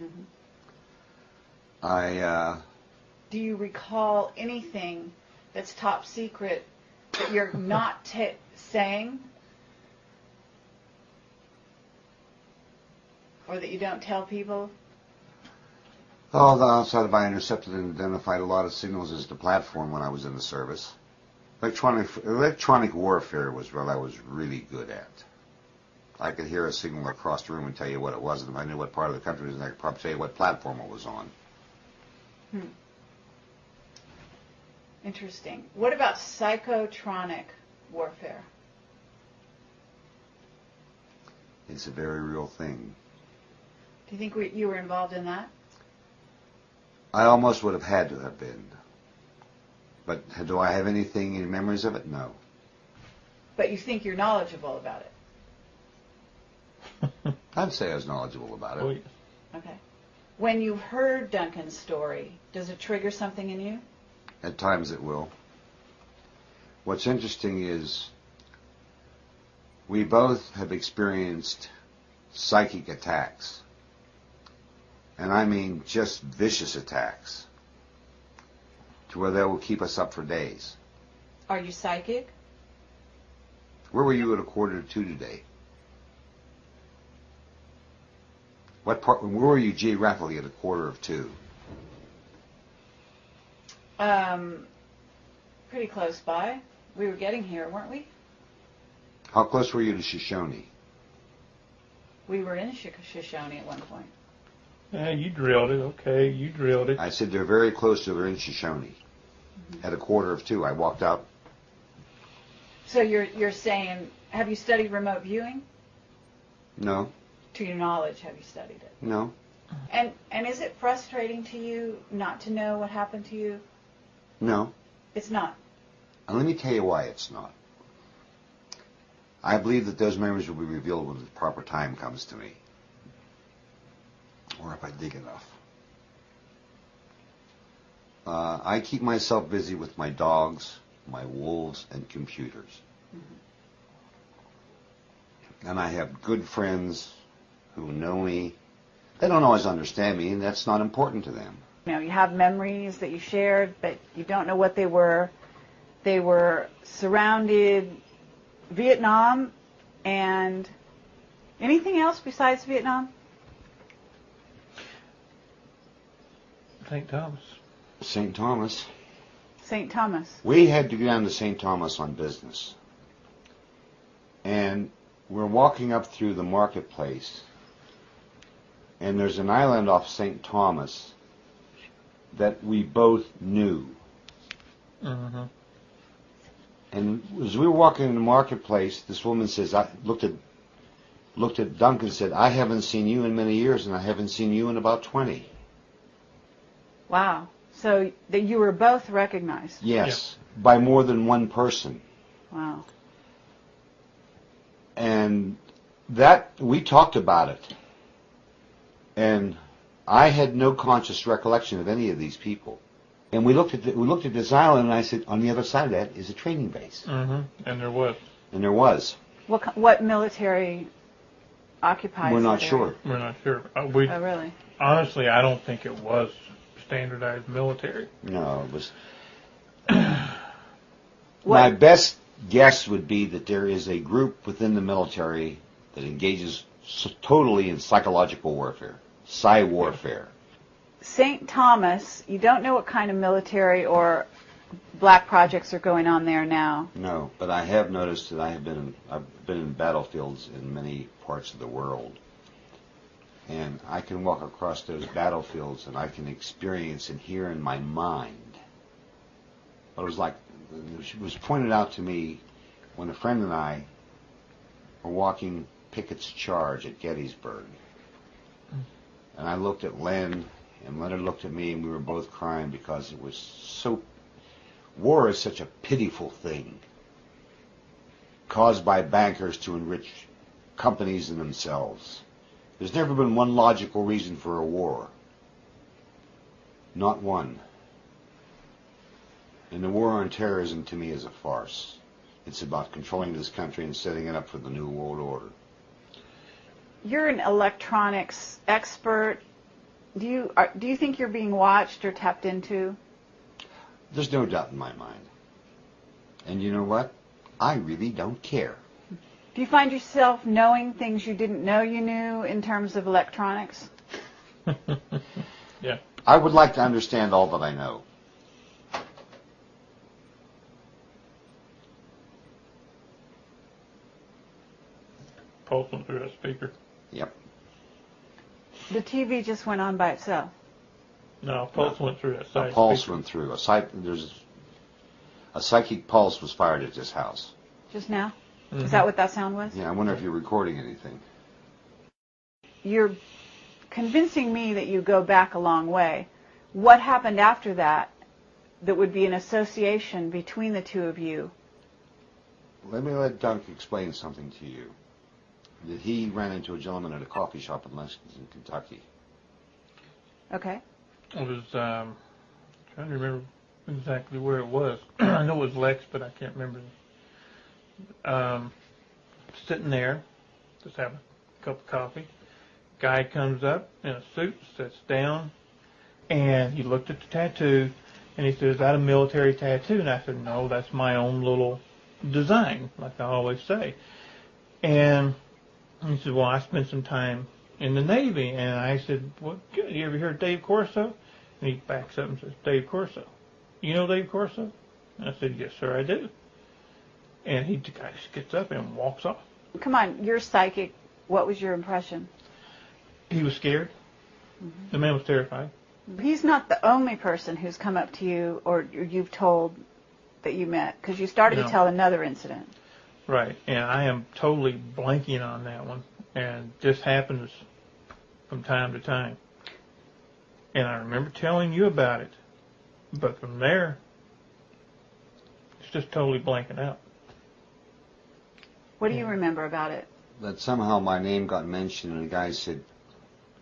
Mm-hmm. I Do you recall anything that's top secret that you're not saying? Or that you don't tell people? outside I intercepted and identified a lot of signals as the platform when I was in the service. Electronic warfare was what I was really good at. I could hear a signal across the room and tell you what it was, and if I knew what part of the country it was in, I could probably tell you what platform it was on. Interesting. What about psychotronic warfare? It's a very real thing. Do you think you were involved in that? I almost would have had to have been. But do I have anything in memories of it? No. But you think you're knowledgeable about it? I'd say I was knowledgeable about it. Oh, yes. Okay. When you heard Duncan's story, does it trigger something in you? At times it will. What's interesting is we both have experienced psychic attacks. And I mean just vicious attacks, to where they will keep us up for days. Are you psychic? Where were you at 1:45 today? Where were you geographically at 1:45? Pretty close by. We were getting here, weren't we? How close were you to Shoshone? We were in Shoshone at one point. Yeah, you drilled it. Okay, you drilled it. I said they're very close to, they're in Shoshone. Mm-hmm. At 1:45, I walked out. So you're saying, have you studied remote viewing? No. To your knowledge, have you studied it? No. And is it frustrating to you not to know what happened to you? No. It's not. And let me tell you why it's not. I believe that those memories will be revealed when the proper time comes to me. Or if I dig enough. I keep myself busy with my dogs, my wolves, and computers. Mm-hmm. And I have good friends who know me. They don't always understand me, and that's not important to them. You know, you have memories that you shared, but you don't know what they were. They were surrounded Vietnam and anything else besides Vietnam? St. Thomas. St. Thomas. St. Thomas. We had to go down to St. Thomas on business. And we're walking up through the marketplace, and there's an island off St. Thomas that we both knew. Mm-hmm. And as we were walking in the marketplace, this woman says, I looked at Duncan and said, I haven't seen you in many years, and I haven't seen you in about 20. Wow. So that you were both recognized? Yes, yeah. By more than one person. Wow. And that, we talked about it. And I had no conscious recollection of any of these people. And we looked at this island, and I said, on the other side of that is a training base. Mm-hmm. And there was. And there was. What military occupies? We're not sure. We're not sure. Oh, really? Honestly, I don't think it was standardized military. No, it was. My best guess would be that there is a group within the military that engages totally in psychological warfare, psy-warfare. St. Thomas, you don't know what kind of military or black projects are going on there now. No, but I have noticed that I've been in battlefields in many parts of the world. And I can walk across those battlefields and I can experience and hear in my mind what it was like. It was pointed out to me when a friend and I were walking Pickett's Charge at Gettysburg. And I looked at Len, and Leonard looked at me, and we were both crying because it was so... War is such a pitiful thing, caused by bankers to enrich companies and themselves. There's never been one logical reason for a war. Not one. And the war on terrorism, to me, is a farce. It's about controlling this country and setting it up for the New World Order. You're an electronics expert. Do you think you're being watched or tapped into? There's no doubt in my mind. And you know what? I really don't care. Do you find yourself knowing things you didn't know you knew in terms of electronics? Yeah. I would like to understand all that I know. Pulse went through that speaker. Yep. The TV just went on by itself. No, Pulse went through that A side pulse speaker. went through. A psychic pulse was fired at this house. Just now? Mm-hmm. Is that what that sound was? Yeah, I wonder if you're recording anything. You're convincing me that you go back a long way. What happened after that would be an association between the two of you? Let me let Dunk explain something to you. That he ran into a gentleman at a coffee shop in Lexington, Kentucky. Okay. It was, trying to remember exactly where it was. I know it was Lex, but I can't remember. Sitting there, just having a cup of coffee. Guy comes up in a suit, sits down, and he looked at the tattoo, and he said, "Is that a military tattoo?" And I said, "No, that's my own little design, like I always say." And he said, "Well, I spent some time in the Navy." And I said, "Well, good. You ever hear of Dave Corso?" And he backs up and says, "Dave Corso. You know Dave Corso?" And I said, "Yes, sir, I do." And the guy just gets up and walks off. Come on, you're psychic. What was your impression? He was scared. Mm-hmm. The man was terrified. He's not the only person who's come up to you or you've told that you met, because you started to tell another incident. Right, and I am totally blanking on that one, and this happens from time to time. And I remember telling you about it, but from there, it's just totally blanking out. What do you remember about it? That somehow my name got mentioned, and the guy said,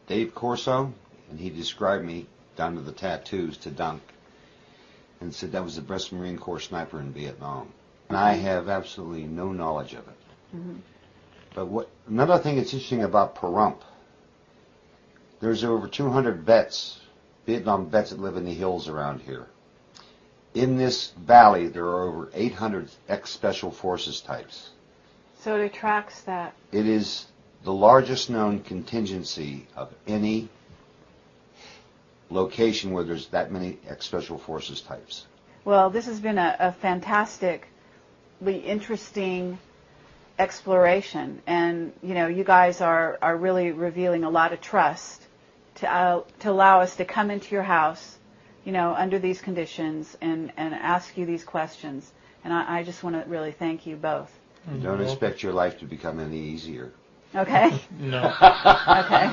"Dave Corso," and he described me down to the tattoos to Dunk, and said that was the best Marine Corps sniper in Vietnam. And I have absolutely no knowledge of it. Mm-hmm. But another thing that's interesting about Pahrump, there's over 200 vets, Vietnam vets that live in the hills around here. In this valley, there are over 800 ex-Special Forces types. So it attracts that. It is the largest known contingency of any location where there's that many ex-Special Forces types. Well, this has been a fantastically interesting exploration, and you guys are really revealing a lot of trust to allow us to come into your house, under these conditions and ask you these questions. And I just want to really thank you both. Don't expect your life to become any easier. Okay. No. Okay.